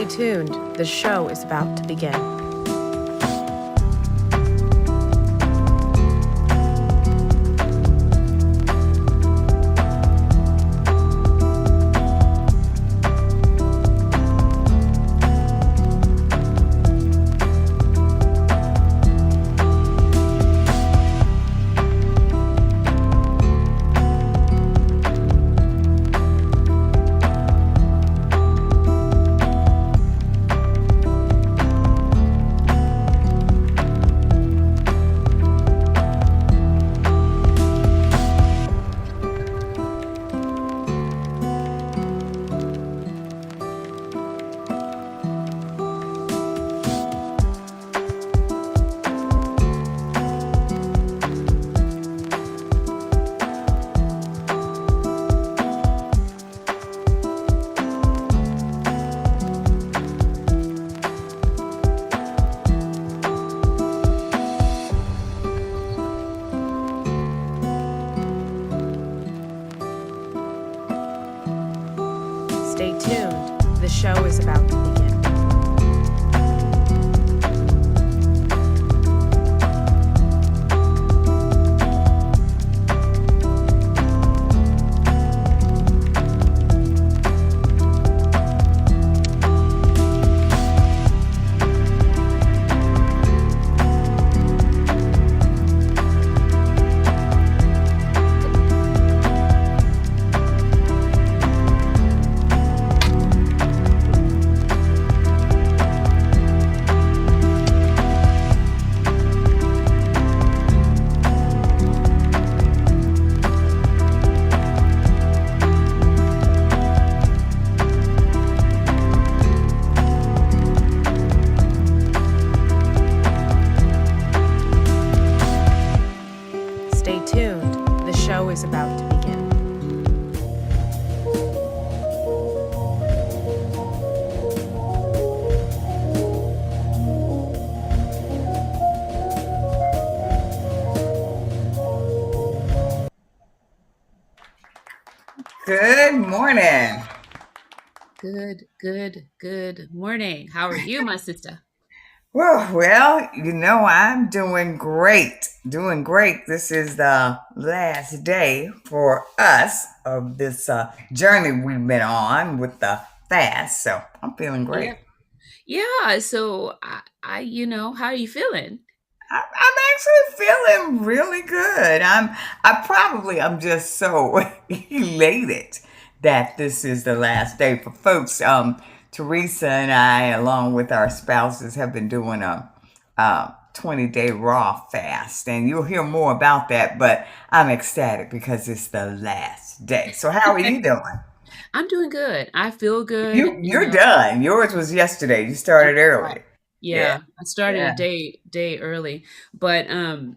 Stay tuned. The show is about to begin. Stay tuned. The show is about to begin. Stay tuned. The show is about to begin. Good morning. Good morning. How are you, my sister? Well, I'm doing great. Doing great. This is the last day for us of this journey we've been on with the fast. So I'm feeling great. Yeah. Yeah. So how are you feeling? I'm actually feeling really good. I'm just so elated that this is the last day for folks. Teresa and I, along with our spouses, have been doing a 20-day raw fast, and you'll hear more about that. But I'm ecstatic because it's the last day. So how are you doing? I'm doing good. I feel good. You're done. Yours was yesterday. You started Right. early. Yeah, Yeah, I started a yeah. day early, but I'm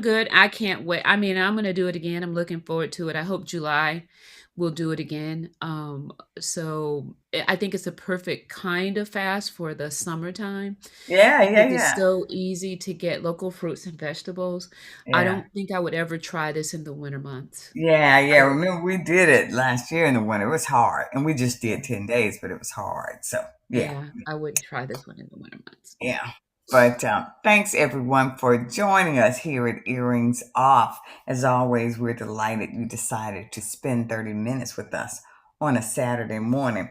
good. I can't wait. I mean, I'm gonna do it again. I'm looking forward to it. I hope July we'll do it again. I think it's a perfect kind of fast for the summertime Yeah, yeah, because it's yeah. so easy to get local fruits and vegetables. I Yeah. don't think I would ever try this in the winter months. Yeah, I yeah. would, Remember we did it last year in the winter. It was hard. And we just did 10 days, but it was hard. So, yeah, yeah, I wouldn't try this one in the winter months. yeah. But thanks everyone for joining us here at Earrings Off. As always, we're delighted you decided to spend 30 minutes with us on a Saturday morning.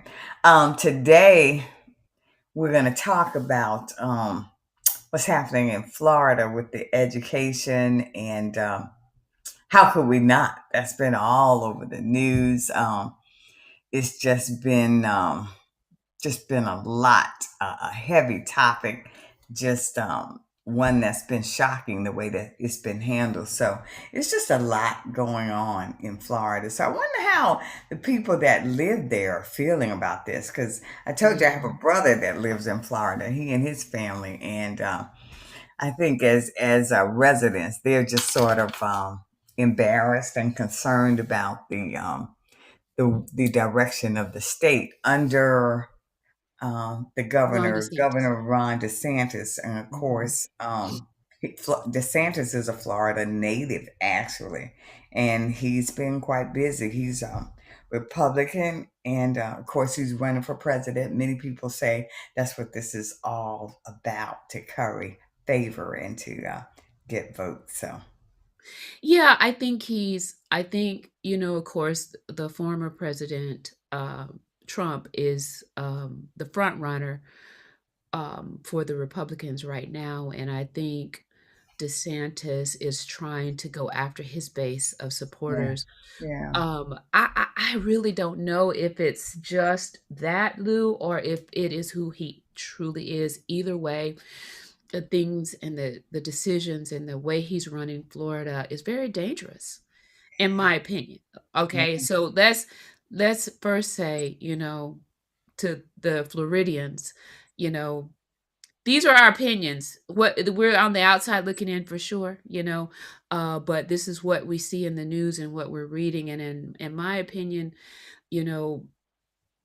Today, we're going to talk about what's happening in Florida with the education and how could we not? That's been all over the news. It's just been a lot, a heavy topic, just one that's been shocking the way that it's been handled. So it's just a lot going on in Florida. So I wonder how the people that live there are feeling about this. Because I told you I have a Yeah. brother that lives in Florida. He and his family, and I think as residents, they're just sort of embarrassed and concerned about the direction of the state under the Ron DeSantis. Governor Ron DeSantis, and of Mhm. course, DeSantis is a Florida native actually, and he's been quite busy. He's Republican, and of course, he's running for president. Many people say that's what this is all about, to curry favor and to get votes. So, Yeah, I think, of course, the former president, Trump, is the front runner for the Republicans right now. And I think DeSantis is trying to go after his base of yeah, supporters. yeah, I really don't know if it's just that, Lou, or if it is who he truly is. Either way, the things and the decisions and the way he's running Florida is very dangerous, in my opinion. Okay, yeah, so let's first say, to the Floridians, you know, these are our opinions. What we're on the outside looking in for sure, but this is what we see in the news and what we're reading. And in my opinion, you know,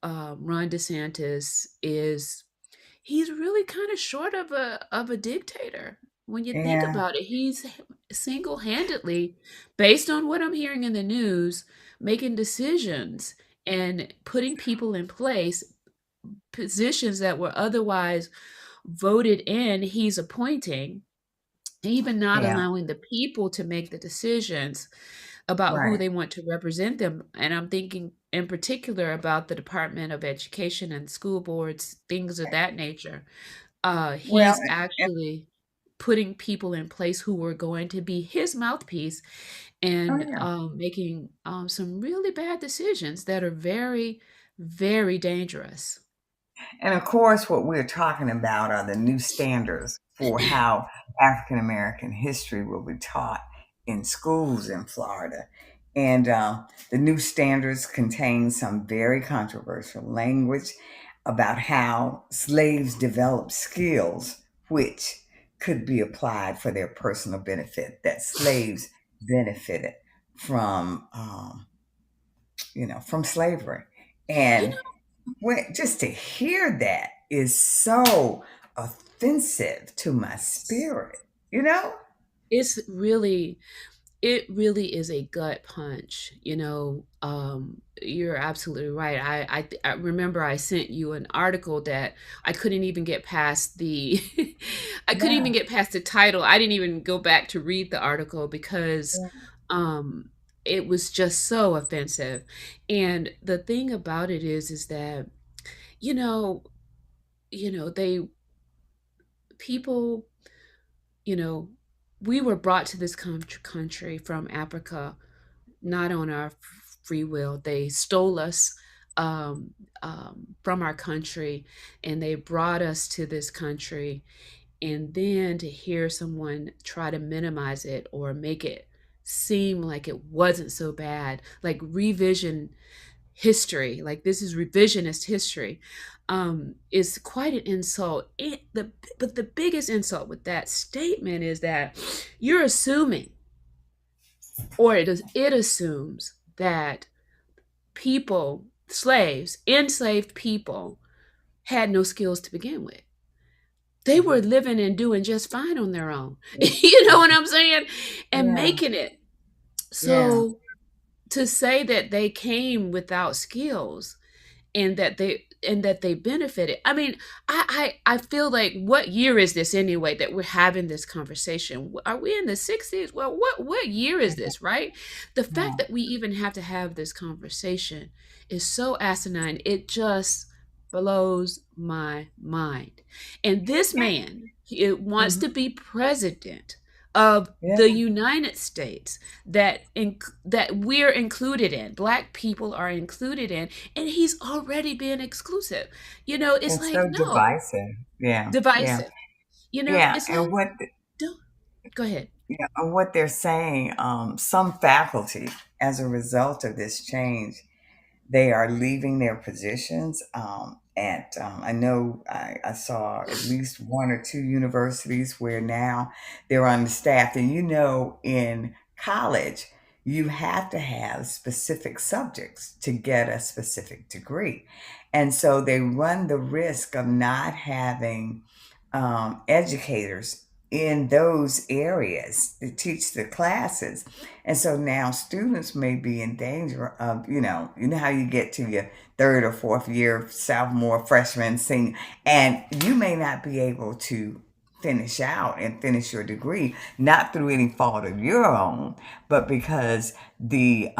Ron DeSantis is he's really kind of short of a dictator. When you think yeah, about it, he's single-handedly, based on what I'm hearing in the news, making decisions and putting people in place, positions that were otherwise voted in, he's appointing, even not yeah, allowing the people to make the decisions about who right. they want to represent them. And I'm thinking in particular about the Department of Education and school boards, things of that nature. Well, He's actually putting people in place who are going to be his mouthpiece oh and yeah. making some really bad decisions that are very, very dangerous. And of course, what we're talking about are the new standards for how African American history will be taught in schools in Florida. And the new standards contain some very controversial language about how slaves developed skills which could be applied for their personal benefit, that slaves benefited from, from slavery. You And know, just to hear that is so offensive to my spirit, you know? it's really it really is a gut punch. You're absolutely right. I remember I sent you an article that I couldn't even get past the I couldn't even Yeah. get past the title. I didn't even go back to read the article because Yeah. um it was just so offensive. And the thing about it is that you know, they people, you know, we were brought to this country from Africa not on our free will. They stole us from our country and they brought us to this country. And then to hear someone try to minimize it or make it seem like it wasn't so bad, like revision history, like this is revisionist history, is quite an insult. But the biggest insult with that statement is that you're assuming, or it assumes that people, slaves, enslaved people, had no skills to begin with. They were Mhm. living and doing just fine on their own. You know what I'm saying? And Yeah. making it. Yeah. So to say that they came without skills and that they benefited. I mean, I feel like, what year is this anyway that we're having this conversation? Are we in the 60s? Well, what year is this, right? The fact Yeah. that we even have to have this conversation is so asinine. It just blows my mind. And this man, it wants to Mhm. be president of Yeah. the United States, that we're included in. Black people are included in, and he's already been exclusive. It's It's like, so no, divisive. Yeah. Yeah. divisive. Yeah. It's And like, what don't go ahead. yeah, and what they're saying, some faculty, as a result of this change, they are leaving their positions. I know I saw at least one or two universities where now they're understaffed. And in college, you have to have specific subjects to get a specific degree. And so they run the risk of not having educators in those areas to teach the classes. And so now students may be in danger of, you know how you get to your third or fourth year, sophomore, freshman, senior, and you may not be able to finish out and finish your degree, not through any fault of your own, but because the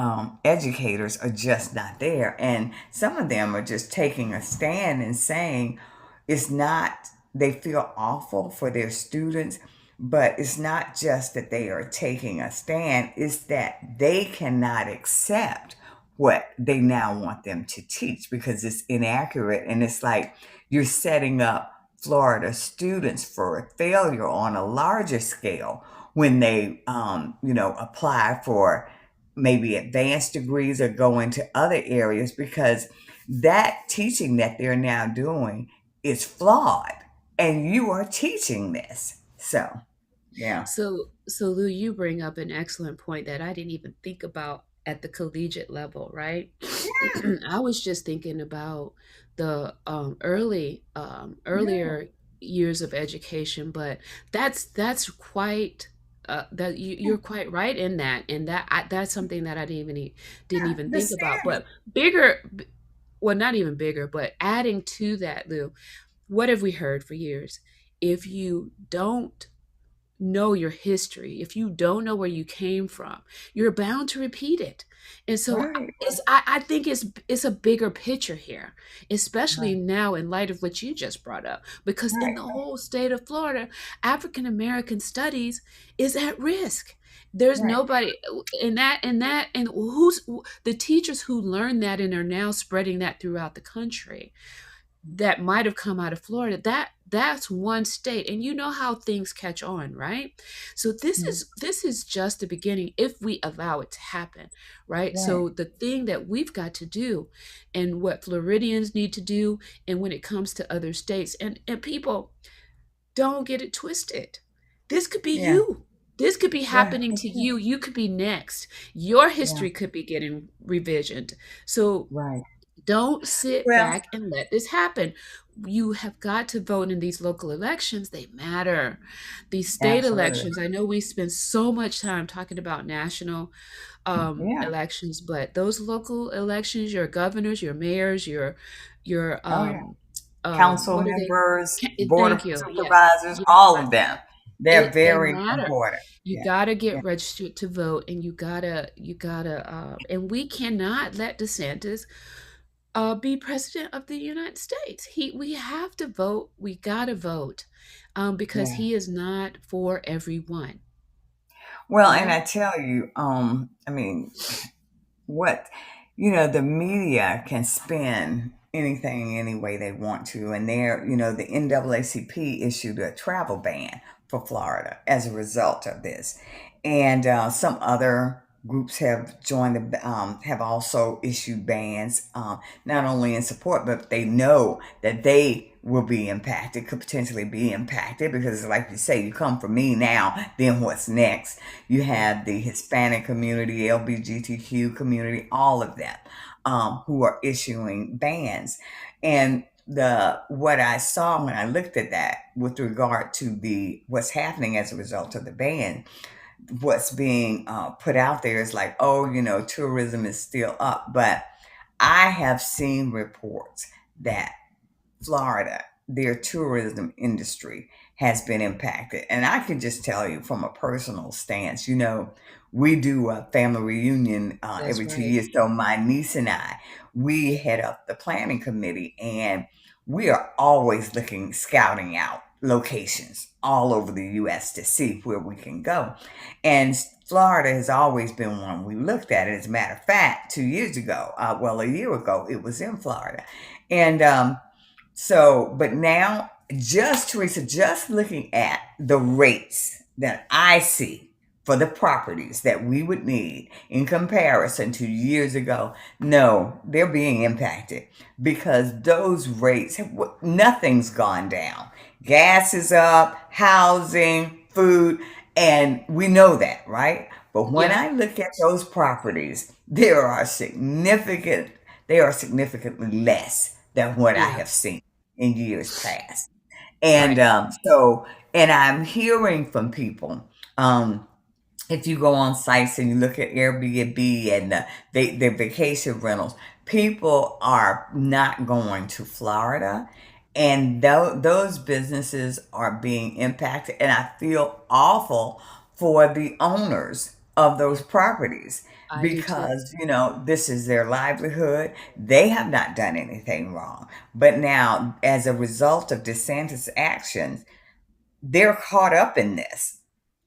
educators are just not there. And some of them are just taking a stand and saying, it's not, they feel awful for their students, but it's not just that they are taking a stand, it's that they cannot accept what they now want them to teach because it's inaccurate. And it's like you're setting up Florida students for a failure on a larger scale when they, apply for maybe advanced degrees or go into other areas because that teaching that they're now doing is flawed and you are teaching this. So, yeah. So Lou, you bring up an excellent point that I didn't even think about at the collegiate level, right? I was just thinking about the Yeah. earlier years of education, but that's quite that you're quite right in that, and that's something that I didn't Yeah. even The think about. standard. But bigger, well, not even bigger, but adding to that, Lou, what have we heard for years? If you don't know your history, if you don't know where you came from, you're bound to repeat it. And so Right. I think it's a bigger picture here, especially Right. now in light of what you just brought up. Because in Right. the whole state of Florida, African American studies is at risk. There's Right. nobody and who's the teachers who learned that and are now spreading that throughout the country that might have come out of Florida. That's one state, and you know how things catch on, right? So Mhm. this is just the beginning if we allow it to happen, right? Right. So the thing that we've got to do, and what Floridians need to do, and when it comes to other states, and people don't get it twisted. This could be Yeah. you. This could be Yeah. happening It to can. you. You could be next. Your Yeah. history could be getting revisioned. So Right. don't sit Well, back and let this happen. You have got to vote in these local elections. They matter. These state absolutely. elections, I know we spend so much time talking about national Yeah. elections, but those local elections, your governors, your mayors, your Oh, yeah. Council what are they? members, board of Thank you. Yes. supervisors, Yes. all of them. They're They very matter. important. You Yeah. gotta Yeah. get registered to vote, and you gotta, and we cannot let DeSantis be president of the United States. We have to vote. We gotta vote, because Yeah. he is not for everyone. Well, and Right? I tell you, I mean, what the media can spin anything any way they want to, and the NAACP issued a travel ban for Florida as a result of this, and some other groups have joined have also issued bans, not only in support, but they know that they will be impacted, could potentially be impacted, because like you say, you come for me now, then what's next? You Yeah. have the Hispanic community, LGBTQ community, all of them, who are issuing bans. And the what I saw when I looked at that with regard to the what's happening as a result of the ban, what's being put out there is like, oh, tourism is still up, but I have seen reports that Florida, their tourism industry has been impacted. And I can just tell you from a personal stance, we do a family reunion That's every two right. years. So my niece and I, we head up the planning committee, and we are always looking, scouting out locations all over the U.S. to see where we can go. And Florida has always been one we looked at. As a matter of fact, 2 years ago, well, a year ago, it was in Florida. And so, but now, just Teresa, just looking at the rates that I see for the properties that we would need in comparison to years ago, no, they're being impacted because those rates, nothing's gone down. Gas is up, housing, food, and we know that, right? But when Yeah. I look at those properties, they are significantly less than what I Yeah. have seen in years past. And Right. so And I'm hearing from people. If you go on sites and you look at Airbnb and the vacation rentals, people are not going to Florida, and those businesses are being impacted. And I feel awful for the owners of those properties I do too. because this is their livelihood. They have not done anything wrong, but now as a result of DeSantis' actions, they're caught up in this.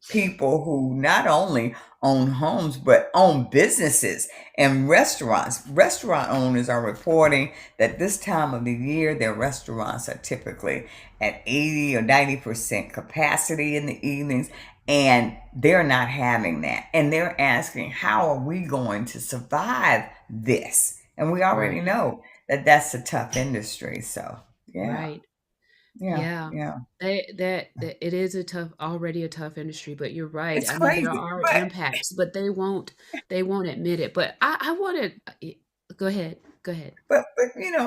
People who not only own homes but own businesses and restaurants. Restaurant owners are reporting that this time of the year their restaurants are typically at 80 or 90% capacity in the evenings, and they're not having that. And they're asking, how are we going to survive this? And we already Right. know that that's a tough industry. So, yeah, Right. yeah, Yeah. yeah. That it is already a tough industry, but you're right. It's I mean, there crazy, are but impacts, but they won't admit it. But I wanted go ahead. Go ahead. but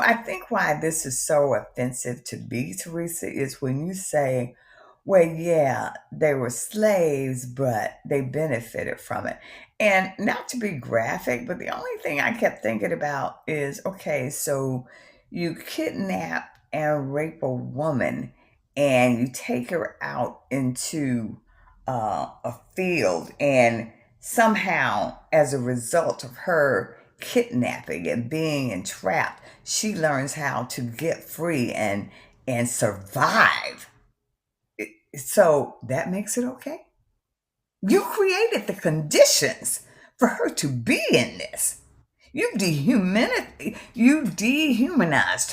I think why this is so offensive to me, Teresa, is when you say, well, yeah, they were slaves, but they benefited from it. And not to be graphic, but the only thing I kept thinking about is, okay, so you kidnap and rape a woman and you take her out into a field, and somehow, as a result of her kidnapping and being entrapped, she learns how to get free and survive. So that makes it okay. You created the conditions for her to be in this. You dehumanized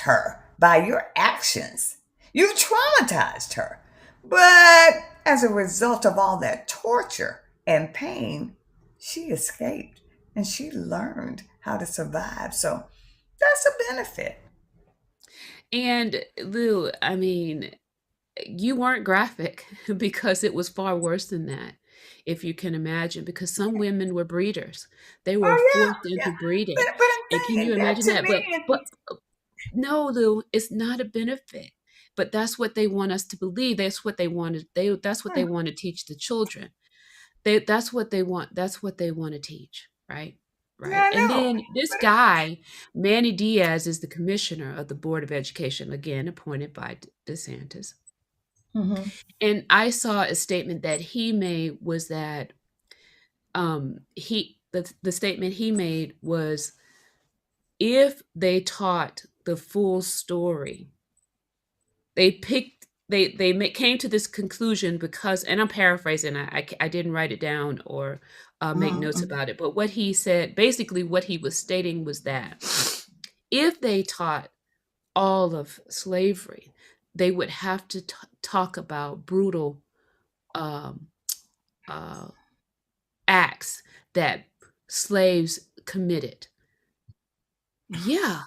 her by your actions. You traumatized her. But as a result of all that torture and pain, she escaped and she learned how to survive. So that's a benefit. And Lou, I mean, you weren't graphic because it was far worse than that, if you can imagine, because some women were breeders. They were Oh forced yeah, yeah. into breeding. But And I'm can you saying that imagine to that? me But no, Lou, it's not a benefit. But that's what they want us to believe. That's what they want to teach the children. That's what they want to teach, right? Right. I And know. then this guy, Manny Diaz, is the commissioner of the Board of Education, again appointed by DeSantis. Hmm. And I saw a statement that he made was that the statement he made was, if they taught the full story, came to this conclusion because, and I'm paraphrasing, I didn't write it down or make notes Hmm. about it, but what he said, basically what he was stating was that if they taught all of slavery, they would have to talk about brutal um, uh, acts that slaves committed. Yeah,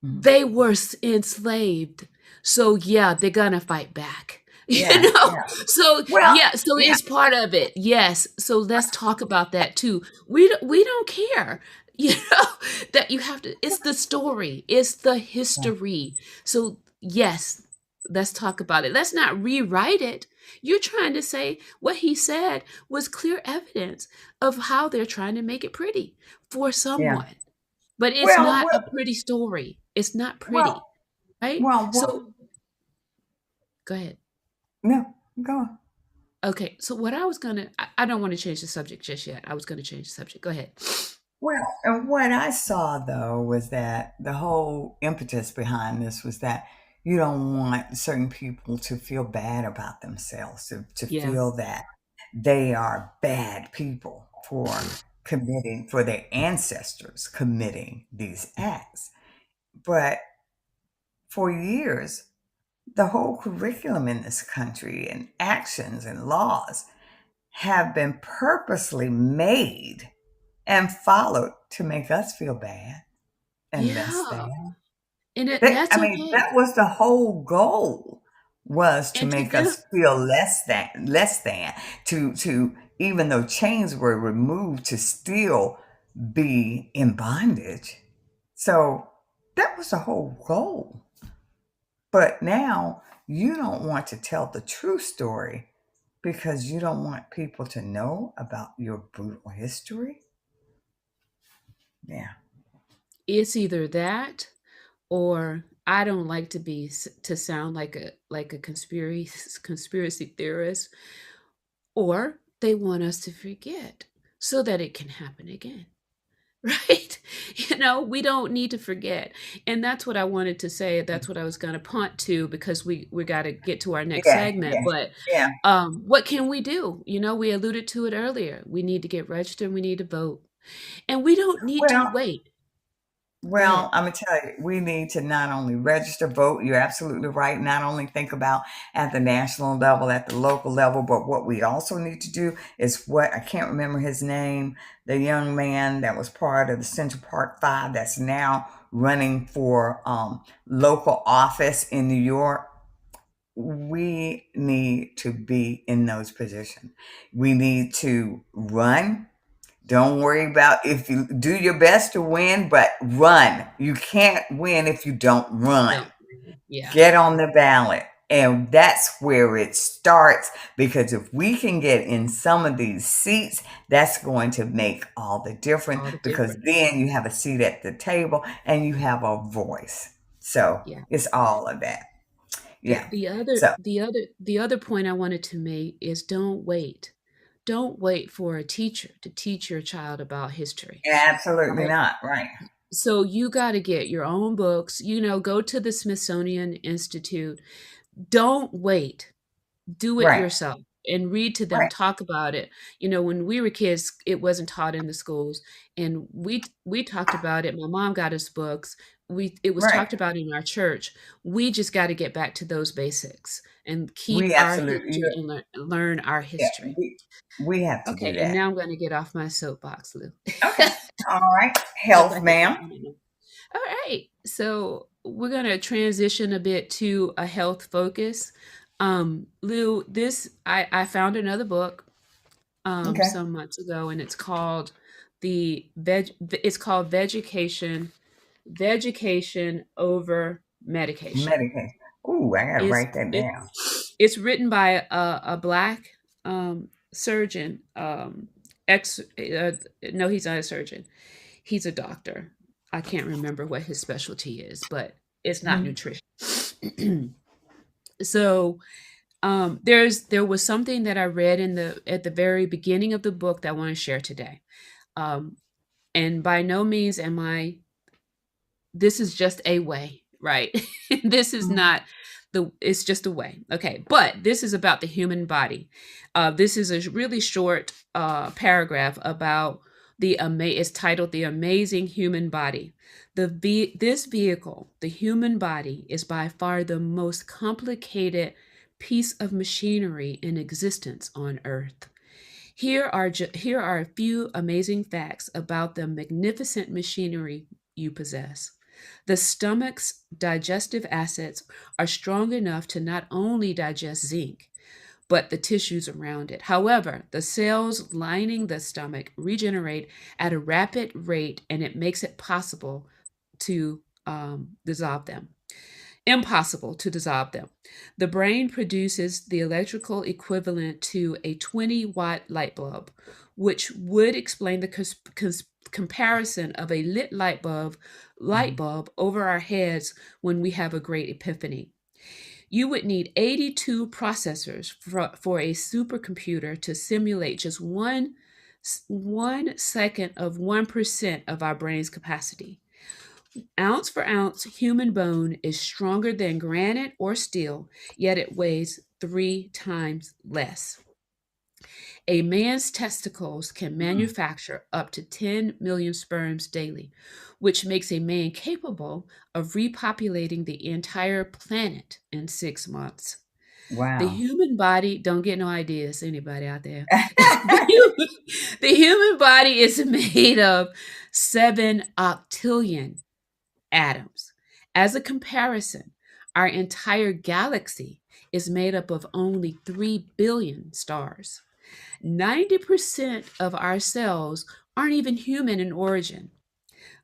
Hmm. they were enslaved. So yeah, they're gonna fight back. You Yeah, know? yeah. So Well, yeah, so yeah, it's part of it. Yes. So let's talk about that too. We don't care. You know, that you have to, it's the story, it's the yeah, history. So yes, let's talk about it. Let's not rewrite it. You're trying to say what he said was clear evidence of how they're trying to make it pretty for yeah. someone. But it's Well, not a well, pretty story. It's not well, pretty, right? well. So go ahead. No, go on. Okay, so what I was gonna, I don't want to change the subject just yet. I was gonna change the subject. Go ahead. Well, and what I saw though was that the whole impetus behind this was that you don't want certain people to feel bad about themselves, to Yeah. feel that they are bad people for their ancestors committing these acts. But for years, the whole curriculum in this country and actions and laws have been purposely made and followed to make us feel bad and less Yeah. than. And I that's mean, okay. that was the whole goal, was to And to make them, us feel less than, to even though chains were removed, to still be in bondage. So that was the whole goal. But now You don't want to tell the true story because you don't want people to know about your brutal history. Yeah. It's either that, or I don't like to sound like a conspiracy theorist, or they want us to forget so that it can happen again. Right? We don't need to forget. And that's what I wanted to say. That's what I was going to punt to, because we got to get to our next Yeah. segment. Yeah. But Yeah. what can we do? We alluded to it earlier. We need to get registered. We need to vote. And we don't need to Well, wait. Go Well, ahead. I'm gonna tell you, we need to not only register, vote. You're absolutely right. Not only think about at the national level, at the local level, but what we also need to do is what I can't remember his name, the young man that was part of the Central Park Five that's now running for local office in New York. We need to be in those positions. We need to run. Don't worry about if you do your best to win, but run. You can't win if you don't run. No. Yeah. Get on the ballot. And that's where it starts, because if we can get in some of these seats, that's going to make all the difference, All the because difference. then you have a seat at the table and you have a voice. So Yeah. it's all of that. The Yeah. the other So the other the other point I wanted to make is don't wait. Don't wait for a teacher to teach your child about history. absolutely Right? not. Right. So you got to get your own books, go to the Smithsonian Institute. Don't wait. Do it Right. yourself and read to them, Right. talk about it. When we were kids, it wasn't taught in the schools, and we talked about it. My mom got us books. It was Right. talked about in our church. We just got to get back to those basics and keep We our absolutely, history and learn our yeah, history. we have to do Okay, and that. now I'm going to get off my soapbox, Lou. Okay. All right. Because Health, I think y'all ma'am. want to know. All right. So we're going to transition a bit to a health focus. Lou, I found another book Okay. some months ago, and it's called Vegecation Over Medication. Medication. Ooh, I gotta It's write that it, down. it's written by a black surgeon. Ex No, he's not a surgeon. He's a doctor. I can't remember what his specialty is, but it's not Mhm. nutrition. So there was something that I read at the very beginning of the book that I want to share today. Um, and by no means am I. This is just a way, right? This is Mhm. not the. It's just a way. Okay, but this is about the human body. This is a really short paragraph about It's titled "The Amazing Human Body." This vehicle, the human body, is by far the most complicated piece of machinery in existence on Earth. Here are a few amazing facts about the magnificent machinery you possess. The stomach's digestive acids are strong enough to not only digest zinc, but the tissues around it. However, the cells lining the stomach regenerate at a rapid rate, and it makes it to dissolve them impossible to dissolve them. The brain produces the electrical equivalent to a 20-watt light bulb, which would explain the comparison of a lit light Mhm. bulb over our heads when we have a great epiphany. You would need 82 processors for a supercomputer to simulate just 1 second of 1% of our brain's capacity. Ounce for ounce, human bone is stronger than granite or steel, yet it weighs 3 times less. A man's testicles can Mm. manufacture up to 10 million sperms daily, which makes a man capable of repopulating the entire planet in 6 months. The Wow. human body, don't get no ideas, anybody out there. The human body is made of 7 octillion atoms. As a comparison, our entire galaxy is made up of only 3 billion stars. 90% of our cells aren't even human in origin.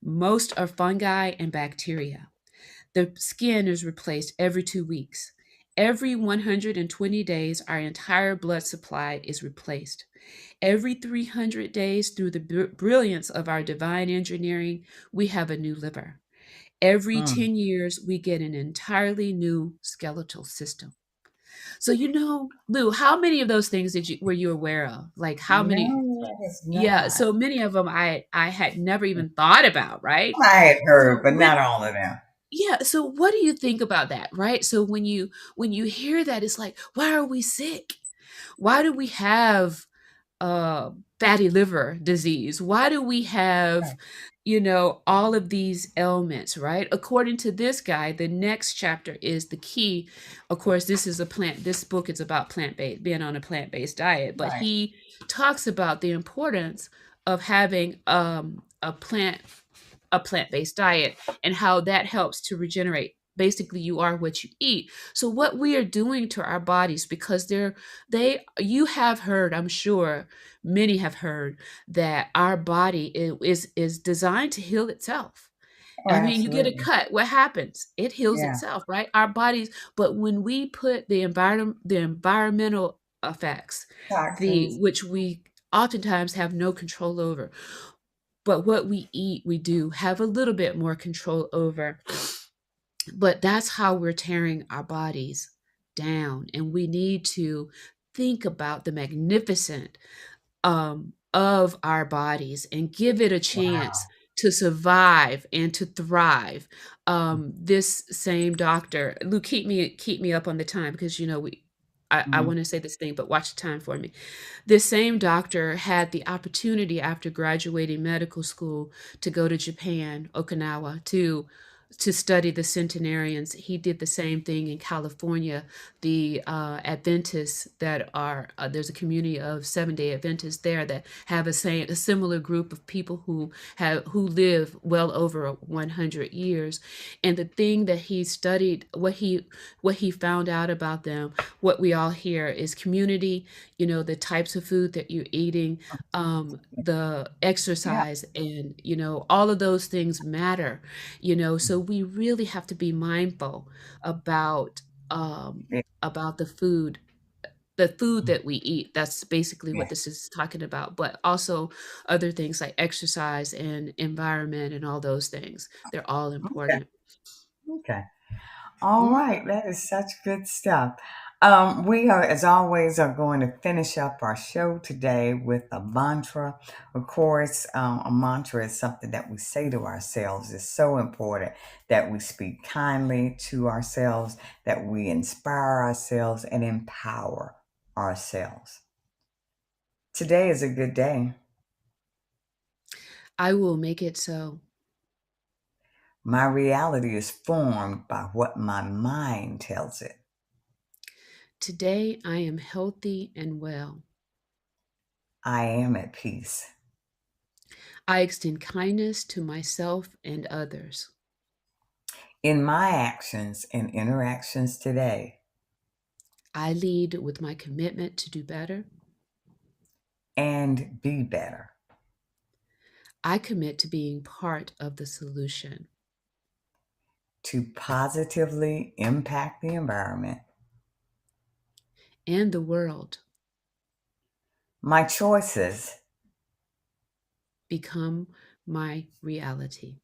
Most are fungi and bacteria. The skin is replaced every 2 weeks. Every 120 days, our entire blood supply is replaced. Every 300 days, through the brilliance of our divine engineering, we have a new liver. Every Mm. 10 years, we get an entirely new skeletal system. So, Lou, how many of those things were you aware of? Like how many? No, that is Yeah, not. so many of them I had never even thought about, right? I had heard, So but when not all of them. yeah, so what do you think about that, right? So when you hear that, it's like, why are we sick? Why do we have uh, fatty liver disease? Why do we have, Right. all of these ailments, right? According to this guy, the next chapter is the key. Of course, this book is about plant-based, being on a plant-based diet, but Right. he talks about the importance of having a plant-based diet and how that helps to regenerate. Basically, you are what you eat. So what we are doing to our bodies, because you have heard, I'm sure many have heard, that our body is designed to heal itself. Oh, I mean, you get a absolutely. cut, what happens? It heals Yeah. itself, right? Our bodies, but when we put the environmental effects, the Toxins. which we oftentimes have no control over, but what we eat, we do have a little bit more control over. But that's how we're tearing our bodies down. And we need to think about the magnificent of our bodies and give it a chance Wow. to survive and to thrive. This same doctor, Lou, keep me up on the time, because I Mhm. want to say this thing, but watch the time for me. This same doctor had the opportunity after graduating medical school to go to Japan, Okinawa, to study the centenarians. He did the same thing in California. The Adventists that are there's a community of Seven-Day Adventists there that have a similar group of people who live well over 100 years. And the thing that he studied, what he found out about them, what we all hear is community, the types of food that you're eating, the Yeah. exercise, and all of those things matter. So we really have to be mindful about Yeah. the food that we eat. That's basically what Yeah. this is talking about, but also other things like exercise and environment and all those things. They're all Okay. important. Okay. All Mhm. right. That is such good stuff. We are, as always, are going to finish up our show today with a mantra. Of course, a mantra is something that we say to ourselves. It's so important that we speak kindly to ourselves, that we inspire ourselves and empower ourselves. Today is a good day. I will make it so. My reality is formed by what my mind tells it. Today I am healthy and well. I am at peace. I extend kindness to myself and others. In my actions and interactions today, I lead with my commitment to do better. and be better. I commit to being part of the solution. To positively impact the environment. And the world My choices. become my reality.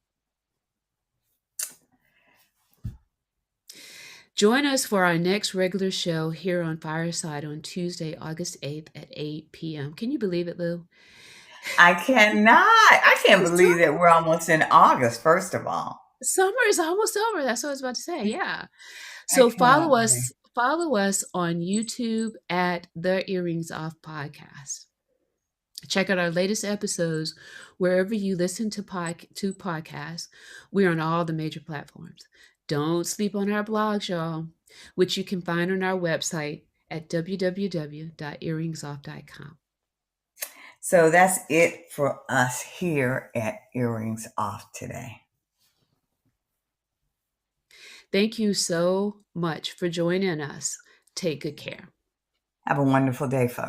Join us for our next regular show here on Fireside on Tuesday, August 8th at 8 p.m. Can you believe it, Lou? I cannot. I can't The believe that we're almost in August, first of all. summer is almost over. That's what I was about to say. Yeah. I So cannot follow believe. us. Follow us on YouTube at the Earrings Off Podcast. Check out our latest episodes wherever you listen to podcasts. We're on all the major platforms. Don't sleep on our blogs, y'all, which you can find on our website at www.earringsoff.com. So that's it for us here at Earrings Off today. Thank you so much for joining us. Take good care. Have a wonderful day, folks.